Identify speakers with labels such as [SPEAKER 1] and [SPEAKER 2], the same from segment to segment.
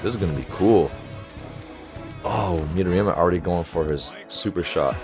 [SPEAKER 1] This is gonna be cool. Oh, Midoriyama already going for his super shot.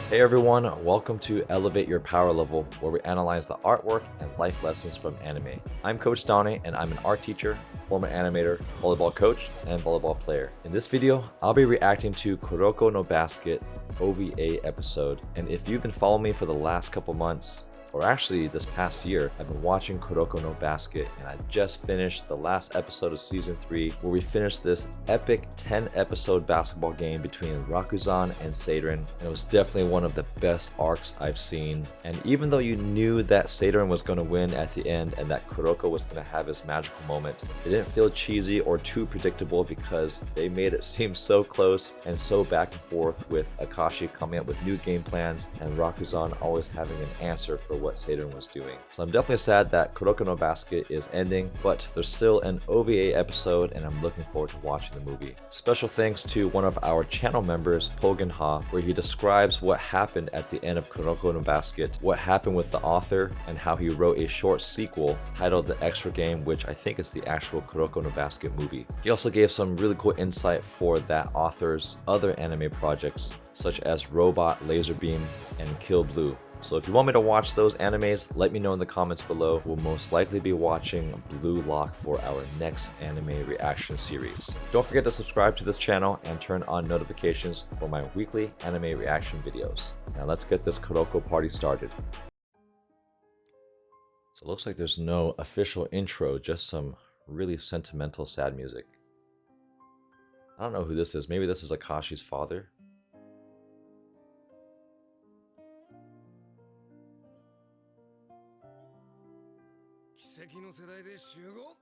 [SPEAKER 1] Hey everyone, welcome to Elevate Your Power Level, where we analyze the artwork and life lessons from anime. I'm Coach Donnie, and I'm an art teacher, former animator, volleyball coach, and volleyball player. In this video, I'll be reacting to Kuroko no Basket OVA episode, and if you've been following me for the last couple months, or actually this past year, I've been watching Kuroko no Basket, and I just finished the last episode of season 3 where we finished this epic 10 episode basketball game between Rakuzan and Seirin, and it was definitely one of the best arcs I've seen. And even though you knew that Seirin was going to win at the end and that Kuroko was going to have his magical moment, it didn't feel cheesy or too predictable because they made it seem so close and so back and forth, with Akashi coming up with new game plans and Rakuzan always having an answer for what Seirin was doing. So I'm definitely sad that Kuroko no Basket is ending, but there's still an OVA episode and I'm looking forward to watching the movie. Special thanks to one of our channel members, Pogan Ha, where he describes what happened at the end of Kuroko no Basket, what happened with the author, and how he wrote a short sequel titled The Extra Game, which I think is the actual Kuroko no Basket movie. He also gave some really cool insight for that author's other anime projects, such as Robot, Laser Beam, and Kill Blue. So if you want me to watch those animes, let me know in the comments below. We'll most likely be watching Blue Lock for our next anime reaction series. Don't forget to subscribe to this channel and turn on notifications for my weekly anime reaction videos. Now let's get this Kuroko party started. So it looks like there's no official intro, just some really sentimental sad music. I don't know who this is. Maybe this is Akashi's father.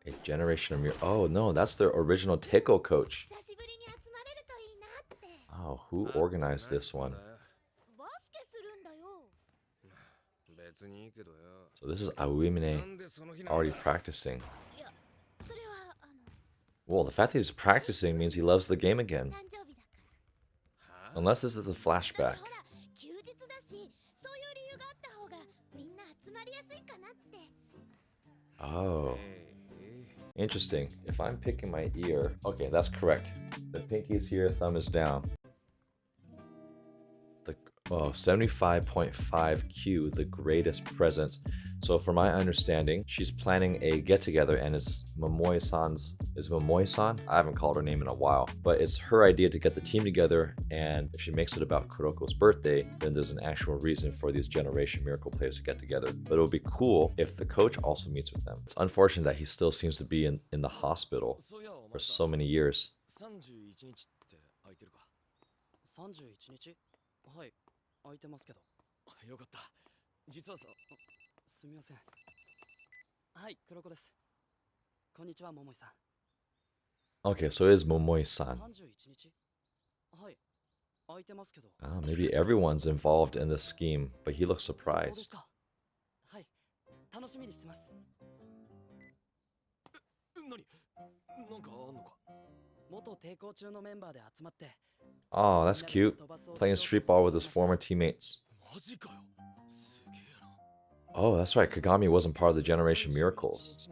[SPEAKER 1] A generation of mirror. Oh no, that's their original Teiko coach. Oh, who organized this one? So this is Awimine already practicing. Well, the fact that he's practicing means he loves the game again. Unless this is a flashback. Oh, interesting. If I'm picking my ear, okay, that's correct. The pinky's here, thumb is down. The 75.5 Q, the greatest presence. So from my understanding, she's planning a get-together, and it's Momoi-san's. Is Momoi-san? I haven't called her name in a while, but it's her idea to get the team together, and if she makes it about Kuroko's birthday, then there's an actual reason for these Generation Miracle players to get together. But it would be cool if the coach also meets with them. It's unfortunate that he still seems to be in the hospital for so many years. Okay, so it is Momoi-san. Maybe everyone's involved in this scheme, but he looks surprised. Oh, that's cute. Playing street ball with his former teammates. Oh, that's right. Kagami wasn't part of the Generation Miracles.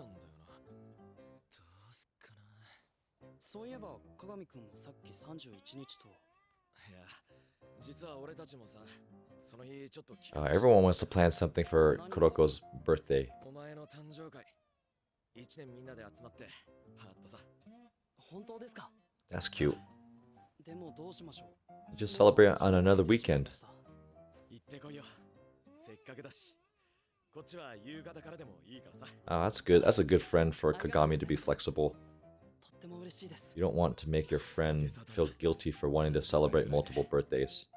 [SPEAKER 1] Everyone wants to plan something for Kuroko's birthday. That's cute. Just celebrate on another weekend. Oh, that's good. That's a good friend for Kagami to be flexible. You don't want to make your friend feel guilty for wanting to celebrate multiple birthdays.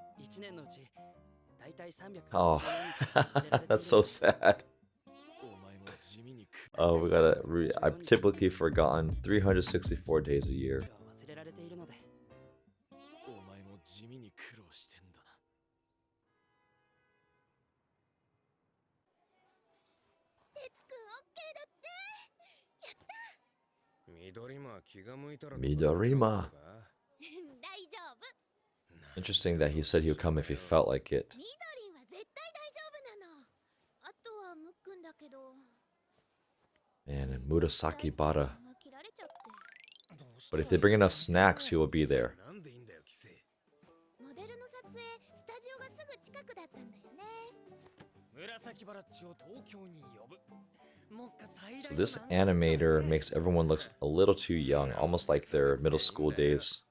[SPEAKER 1] Oh, that's so sad. Oh, we gotta. I've typically forgotten 364 days a year. Midorima. Interesting that he said he would come if he felt like it. Man, and Murasaki Bara. But if they bring enough snacks, he will be there. So this animator makes everyone look a little too young, almost like their middle school days.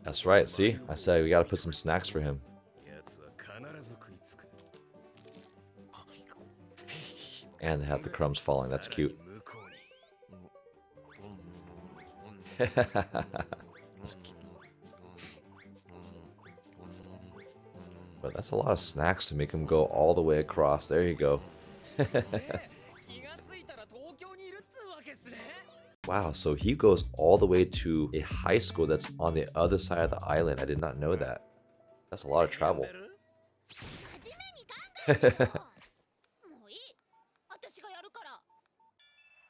[SPEAKER 1] That's right, see? I said we gotta put some snacks for him. And they have the crumbs falling, that's cute. That's cute. But that's a lot of snacks to make him go all the way across. There you go. Wow, so he goes all the way to a high school that's on the other side of the island. I did not know that. That's a lot of travel.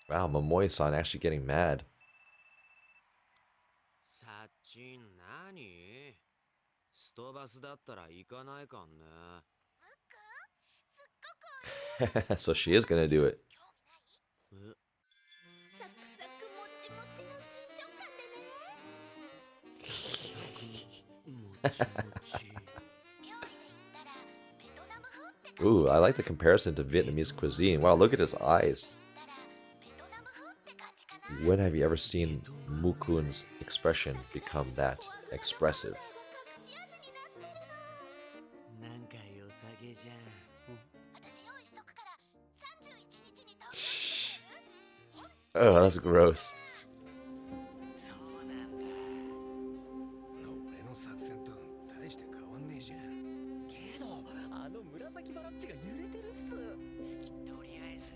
[SPEAKER 1] Wow, Momoe-san actually getting mad. So she is gonna do it. Ooh, I like the comparison to Vietnamese cuisine. Wow, look at his eyes. When have you ever seen Mukun's expression become that expressive? Oh, that's gross.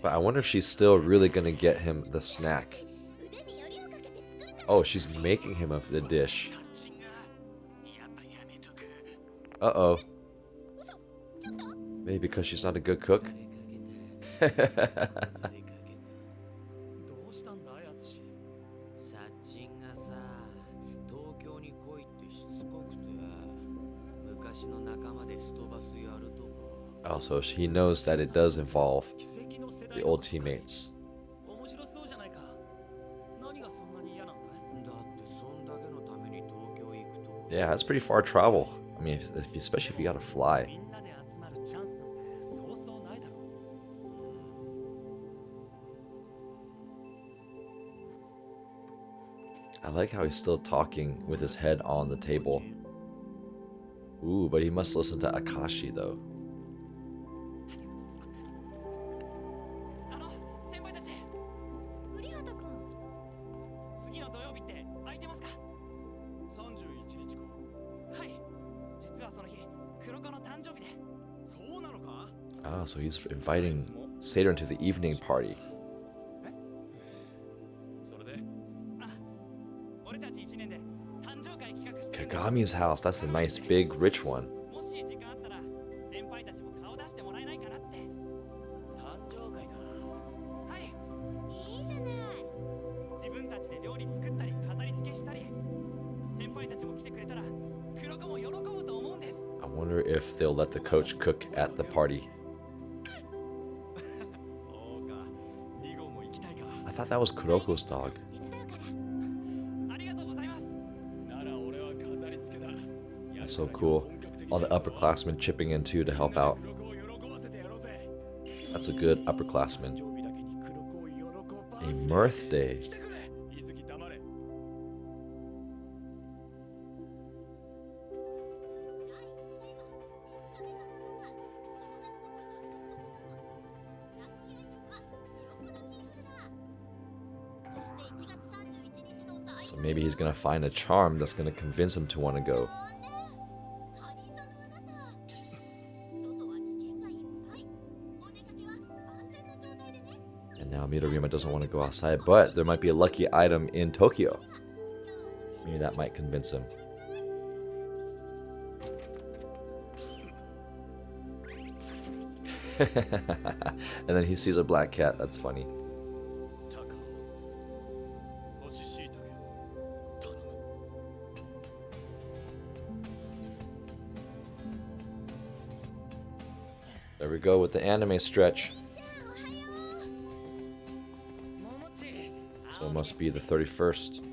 [SPEAKER 1] But I wonder if she's still really gonna get him the snack. Oh, she's making him the dish. Uh-oh. Maybe because she's not a good cook? Also, he knows that it does involve the old teammates. Yeah, that's pretty far travel. I mean, especially if you gotta fly. I like how he's still talking with his head on the table. Ooh, but he must listen to Akashi though. Oh, so he's inviting seirin to the evening party. Kagami's house, that's the nice, big, rich one. I wonder if they'll let the coach cook at the party. I thought that was Kuroko's dog. That's so cool. All the upperclassmen chipping in too to help out. That's a good upperclassman. A mirth day. So maybe he's gonna find a charm that's gonna convince him to want to go. And now Midorima doesn't want to go outside, but there might be a lucky item in Tokyo. Maybe that might convince him. And then he sees a black cat. That's funny. There we go with the anime stretch. So it must be the 31st.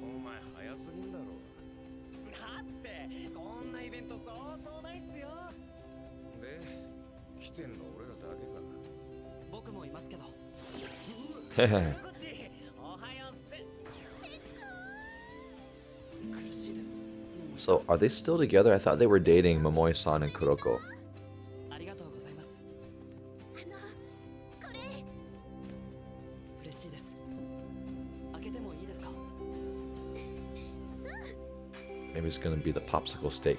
[SPEAKER 1] So, are they still together? I thought they were dating Momoe-san and Kuroko. Maybe it's gonna be the popsicle steak.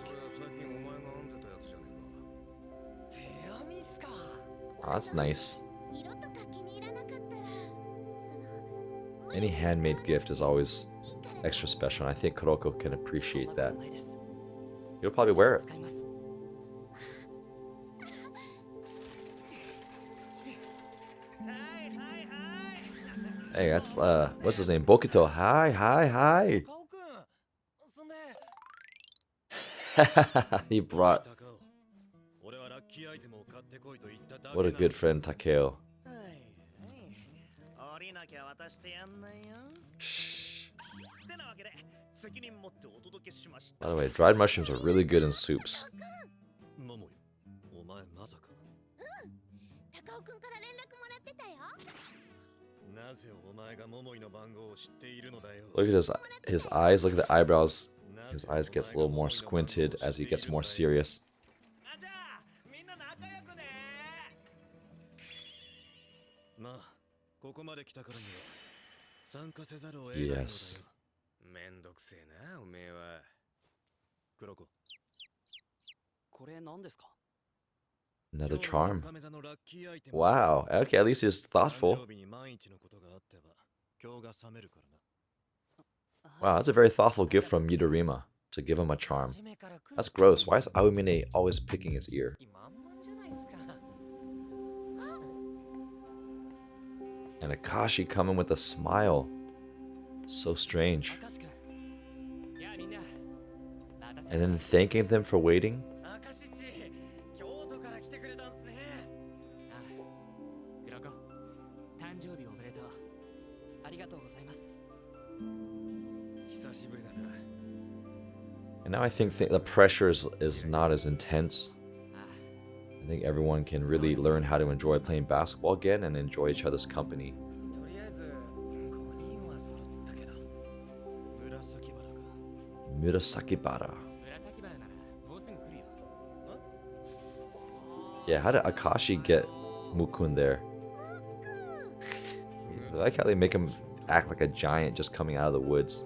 [SPEAKER 1] Oh, that's nice. Any handmade gift is always extra special, and I think Kuroko can appreciate that. He'll probably wear it. Hey, that's what's his name? Bokito. Hi, hi, hi. He brought. What a good friend, Takeo. By the way, dried mushrooms are really good in soups. Look at his eyes, look at the eyebrows. His eyes gets a little more squinted as he gets more serious. Yes. Another charm. Wow. Okay, at least he's thoughtful. Wow, that's a very thoughtful gift from Midorima to give him a charm. That's gross. Why is Aomine always picking his ear? And Akashi coming with a smile. So strange. And then thanking them for waiting. And now I think the pressure is not as intense. I think everyone can really learn how to enjoy playing basketball again and enjoy each other's company. Murasakibara. Yeah, how did Akashi get Mukun there? I like how they make him act like a giant just coming out of the woods.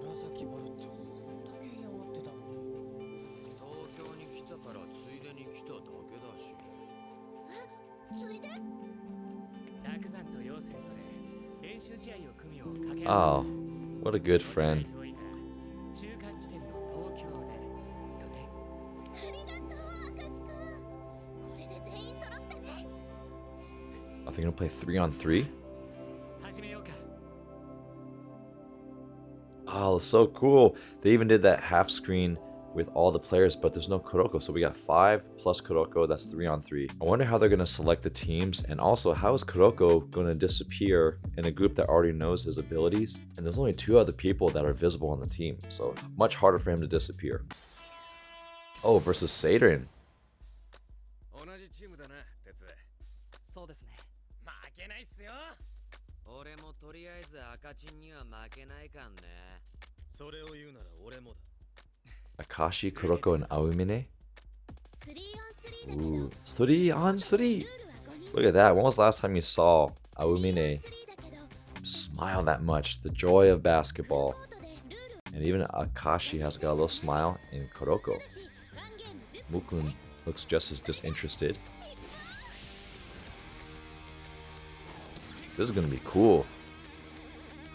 [SPEAKER 1] Oh, what a good friend. Are they gonna play 3-on-3? Oh, so cool. They even did that half screen with all the players, but there's no Kuroko. So we got 5 plus Kuroko, that's 3-on-3. I wonder how they're gonna select the teams, and also how is Kuroko gonna disappear in a group that already knows his abilities? And there's only 2 other people that are visible on the team, so much harder for him to disappear. Oh, versus seirin. Akashi, Kuroko, and Aomine. Ooh, 3-on-3. Look at that. When was the last time you saw Aomine smile that much? The joy of basketball. And even Akashi has got a little smile in Kuroko. Mukun looks just as disinterested. This is gonna be cool.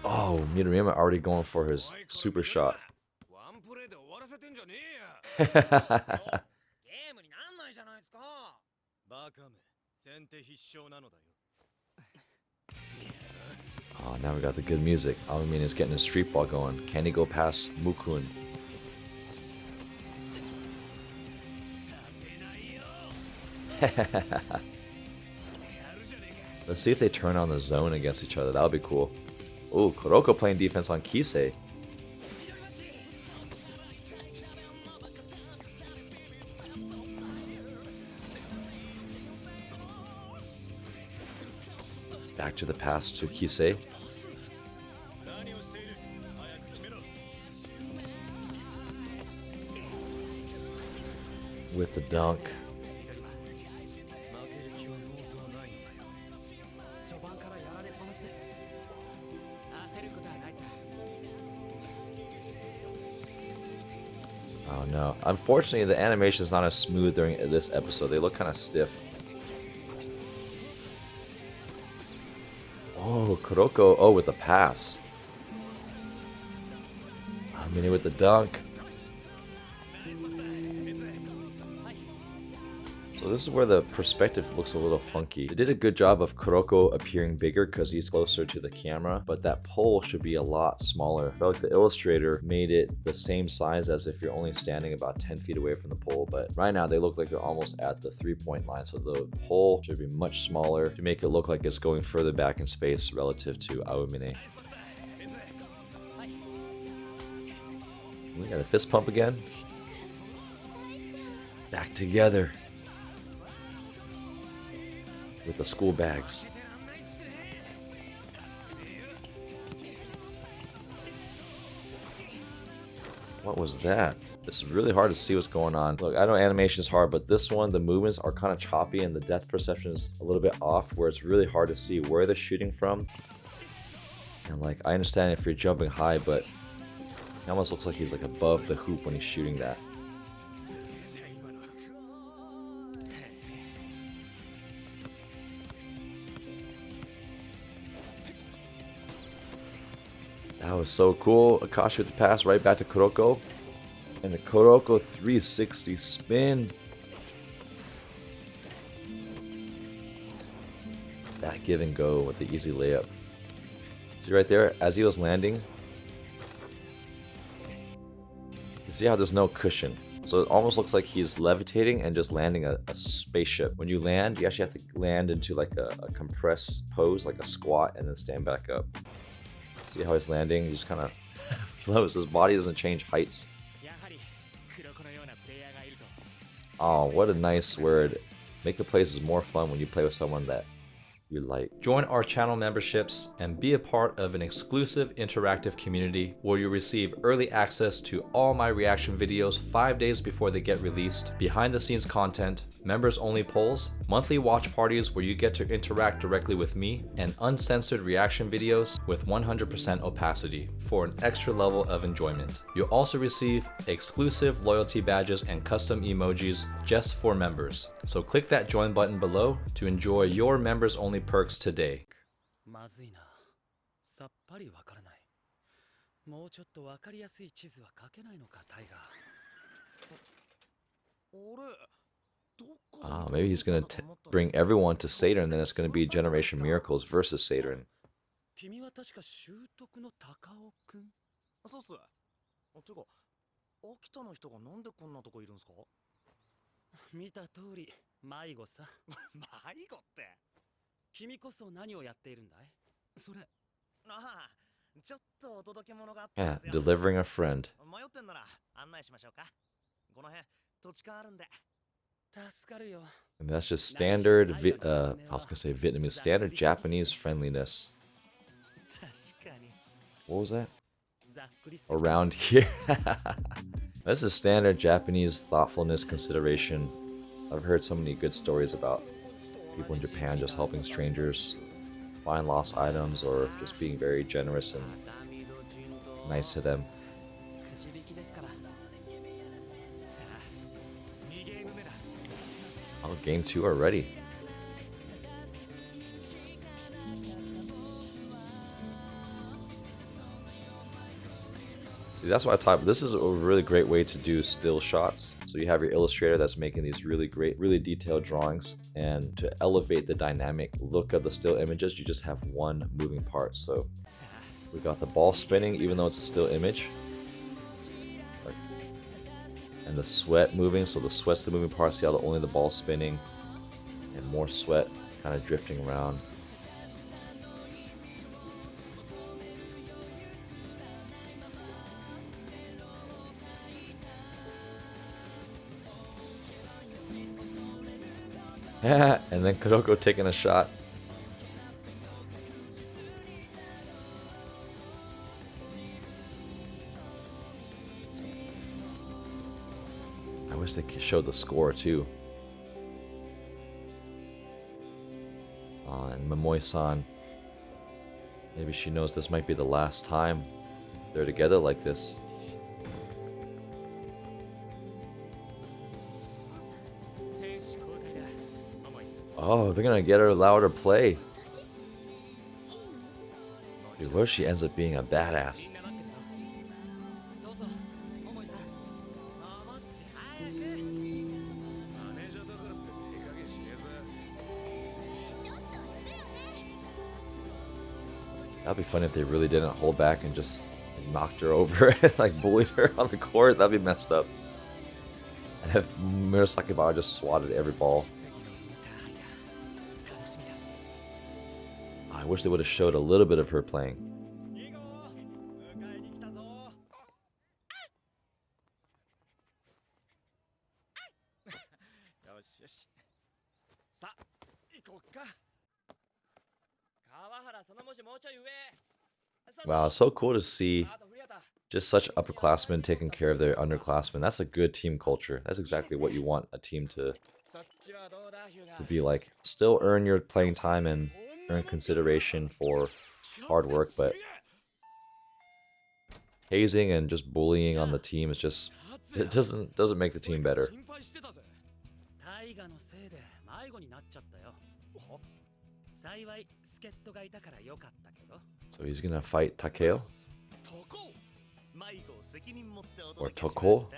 [SPEAKER 1] Oh, Midorima already going for his super shot. Oh, now we got the good music. Aomine is getting his street ball going. Can he go past Mukun? Let's see if they turn on the zone against each other. That would be cool. Oh, Kuroko playing defense on Kisei. Back to the pass to Kisei. With the dunk. Oh no. Unfortunately, the animation is not as smooth during this episode. They look kind of stiff. Oh, Kuroko. Oh, with the pass. Mini with the dunk. So this is where the perspective looks a little funky. They did a good job of Kuroko appearing bigger because he's closer to the camera, but that pole should be a lot smaller. I felt like the illustrator made it the same size as if you're only standing about 10 feet away from the pole, but right now they look like they're almost at the 3-point line, so the pole should be much smaller to make it look like it's going further back in space relative to Aomine. We got a fist pump again. Back together. With the school bags. What was that? It's really hard to see what's going on. Look, I know animation is hard, but this one, the movements are kind of choppy and the depth perception is a little bit off, where it's really hard to see where they're shooting from. And like, I understand if you're jumping high, but it almost looks like he's like above the hoop when he's shooting that. That was so cool. Akashi with the pass right back to Kuroko. And the Kuroko 360 spin. That give and go with the easy layup. See right there, as he was landing, you see how there's no cushion. So it almost looks like he's levitating and just landing a spaceship. When you land, you actually have to land into like a compressed pose, like a squat, and then stand back up. See how he's landing? He just kind of flows. His body doesn't change heights. Oh, what a nice word. Making plays is more fun when you play with someone that you like. Join our channel memberships and be a part of an exclusive interactive community where you receive early access to all my reaction videos 5 days before they get released, behind the scenes content, members only polls, monthly watch parties where you get to interact directly with me, and uncensored reaction videos with 100% opacity for an extra level of enjoyment. You'll also receive exclusive loyalty badges and custom emojis just for members. So click that join button below to enjoy your members only perks today. Maybe he's gonna bring everyone to seirin, and then it's gonna be Generation Miracles versus seirin. Yeah, delivering a friend. And that's just standard, I was gonna say Vietnamese, standard Japanese friendliness. What was that? Around here. This is standard Japanese thoughtfulness, consideration. I've heard so many good stories about people in Japan just helping strangers find lost items or just being very generous and nice to them. Oh, game 2 already. See, that's why I talk. This is a really great way to do still shots. So you have your illustrator that's making these really great, really detailed drawings, and to elevate the dynamic look of the still images, you just have one moving part. So we got the ball spinning, even though it's a still image, and the sweat moving. So the sweat's the moving part. See how only the ball spinning, and more sweat kind of drifting around. And then Kuroko taking a shot. I wish they could show the score too. And Momoi-san, maybe she knows this might be the last time they're together like this. Oh, they're gonna get her louder play. Dude, what if she ends up being a badass? That'd be funny if they really didn't hold back and just knocked her over and like bullied her on the court. That'd be messed up. And if Murasaki Bauer just swatted every ball. I wish they would have showed a little bit of her playing. Wow, it's so cool to see just such upperclassmen taking care of their underclassmen. That's a good team culture. That's exactly what you want a team to be like. Still earn your playing time and earn consideration for hard work, but hazing and just bullying on the team is just, it doesn't make the team better. So he's gonna fight Takeo? Or Toko?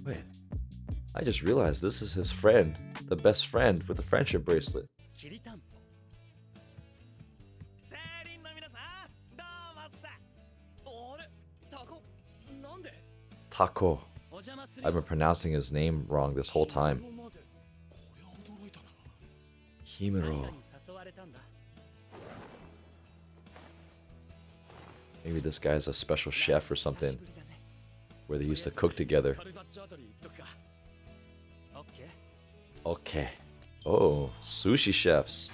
[SPEAKER 1] Wait, I just realized this is his friend, the best friend with a friendship bracelet. Tako. I've been pronouncing his name wrong this whole time. Himuro. Maybe this guy's a special chef or something, where they used to cook together. Okay. Oh, sushi chefs.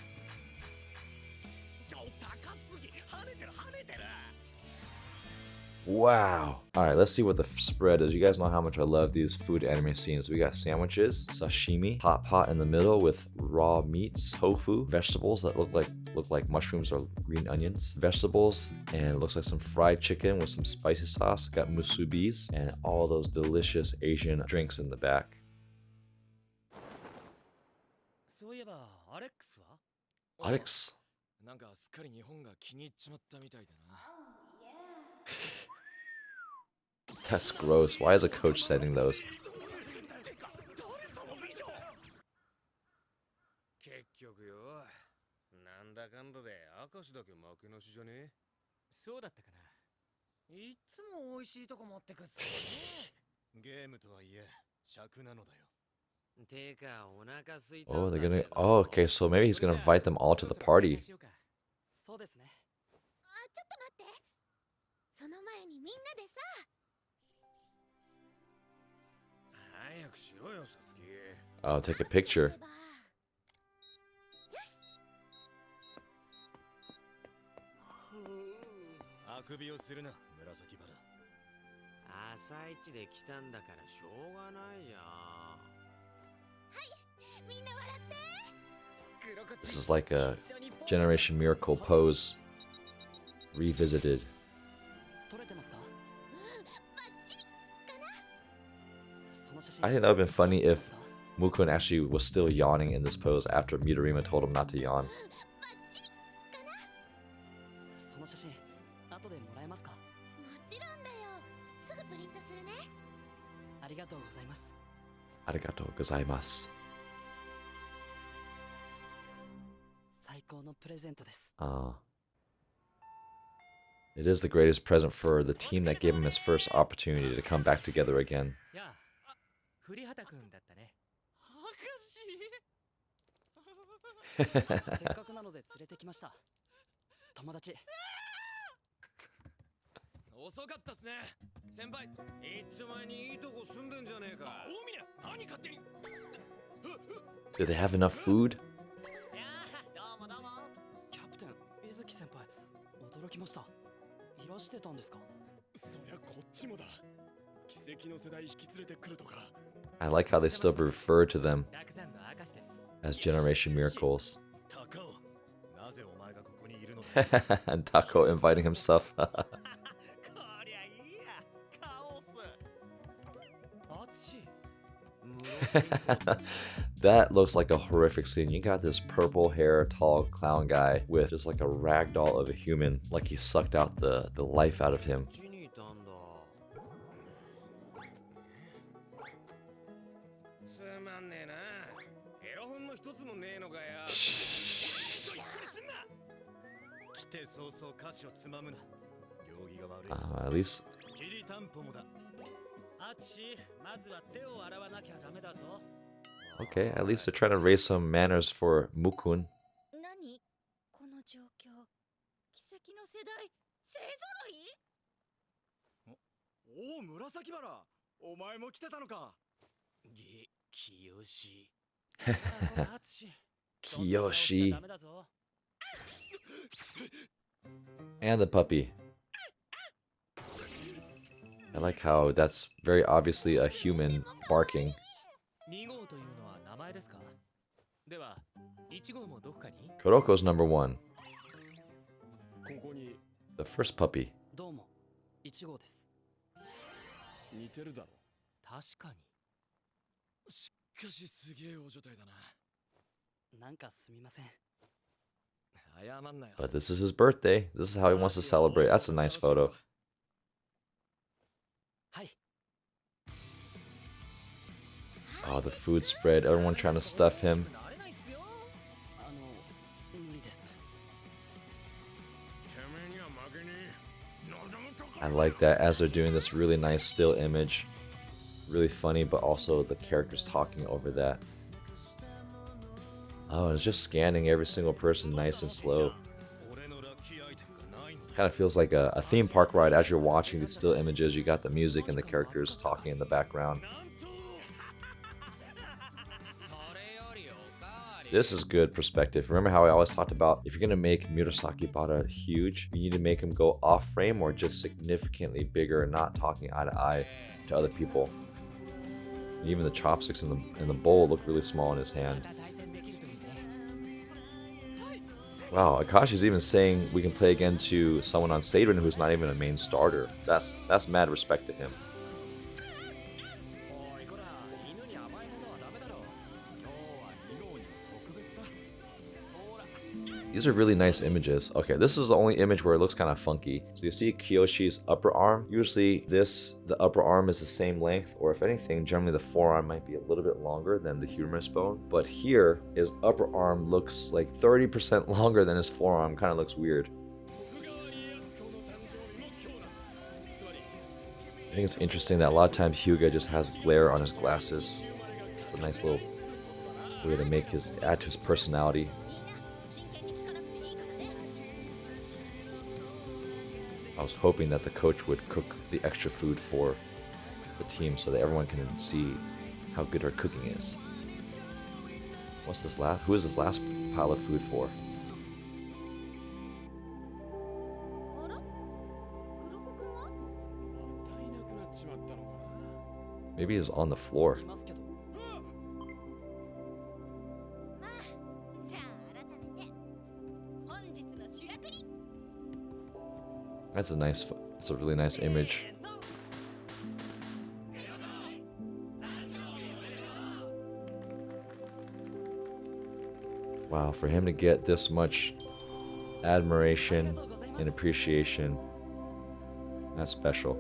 [SPEAKER 1] Wow. Alright, let's see what the spread is. You guys know how much I love these food anime scenes. We got sandwiches, sashimi, hot pot in the middle with raw meats, tofu, vegetables that look like mushrooms or green onions, vegetables, and it looks like some fried chicken with some spicy sauce. Got musubis and all those delicious Asian drinks in the back. Alex? That's gross. Why is a coach setting those? Oh, they're gonna... Oh, okay, so maybe he's gonna invite them all to the party. Oh, take a picture. This is like a Generation Miracle pose revisited. I think that would have been funny if Mukun actually was still yawning in this pose after Midorima told him not to yawn. Arigatou gozaimasu. It is the greatest present for the team that gave him his first opportunity to come back together again. Do they have enough food? I like how they still refer to them as Generation Miracles. And Taco inviting himself. That looks like a horrific scene. You got this purple hair, tall clown guy with just like a rag doll of a human, like he sucked out the life out of him. At least. Okay, at least they're trying to raise some manners for Mukun. Kiyoshi. And the puppy. I like how that's very obviously a human barking. Kuroko's number 1. The first puppy. But this is his birthday. This is how he wants to celebrate. That's a nice photo. Oh, the food spread. Everyone trying to stuff him. I like that as they're doing this really nice still image. Really funny, but also the characters talking over that. Oh, it's just scanning every single person nice and slow. Kind of feels like a theme park ride as you're watching these still images. You got the music and the characters talking in the background. This is good perspective. Remember how I always talked about if you're going to make Murasaki Bada huge, you need to make him go off frame or just significantly bigger, not talking eye to eye to other people. Even the chopsticks in the bowl look really small in his hand. Wow, Akashi's even saying we can play again to someone on seirin who's not even a main starter. That's mad respect to him. These are really nice images. Okay, this is the only image where it looks kind of funky. So you see Kiyoshi's upper arm. Usually the upper arm is the same length, or if anything, generally the forearm might be a little bit longer than the humerus bone. But here, his upper arm looks like 30% longer than his forearm. Kind of looks weird. I think it's interesting that a lot of times Hyuga just has glare on his glasses. It's a nice little way to add to his personality. I was hoping that the coach would cook the extra food for the team so that everyone can see how good our cooking is. What's this last? Who is this last pile of food for? Maybe it's on the floor. That's a really nice image. Wow, for him to get this much admiration and appreciation, that's special.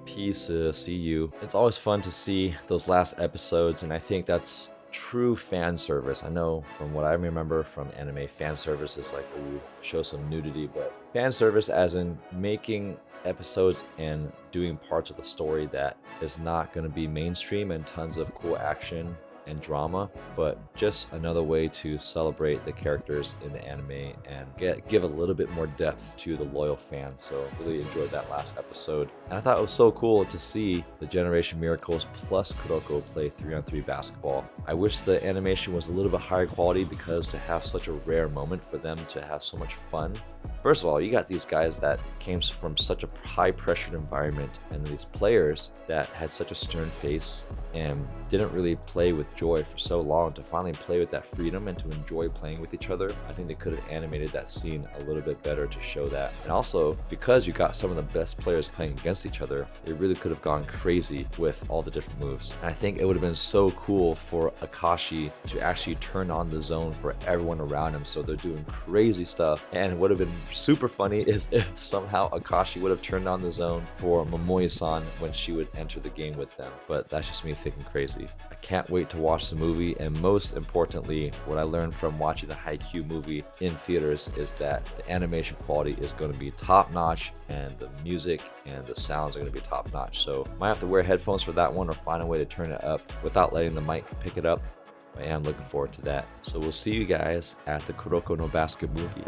[SPEAKER 1] Peace, see you. It's always fun to see those last episodes, and I think that's true fan service. I know from what I remember from anime, fan service is like, ooh, show some nudity, but fan service as in making episodes and doing parts of the story that is not going to be mainstream and tons of cool action and drama, but just another way to celebrate the characters in the anime and give a little bit more depth to the loyal fans. So really enjoyed that last episode. And I thought it was so cool to see the Generation Miracles plus Kuroko play 3-on-3 basketball. I wish the animation was a little bit higher quality, because to have such a rare moment for them to have so much fun. First of all, you got these guys that came from such a high pressured environment, and these players that had such a stern face and didn't really play with joy for so long, to finally play with that freedom and to enjoy playing with each other. I think they could have animated that scene a little bit better to show that. And also, because you got some of the best players playing against each other, they really could have gone crazy with all the different moves. And I think it would have been so cool for Akashi to actually turn on the zone for everyone around him, so they're doing crazy stuff. And it would have been super funny is if somehow Akashi would have turned on the zone for Momoe-san when she would enter the game with them. But that's just me thinking crazy. I can't wait to watch the movie, and most importantly, what I learned from watching the Haikyuu movie in theaters is that the animation quality is going to be top notch, and the music and the sounds are going to be top notch. So might have to wear headphones for that one, or find a way to turn it up without letting the mic pick it up. I am looking forward to that. So we'll see you guys at the Kuroko no Basket movie.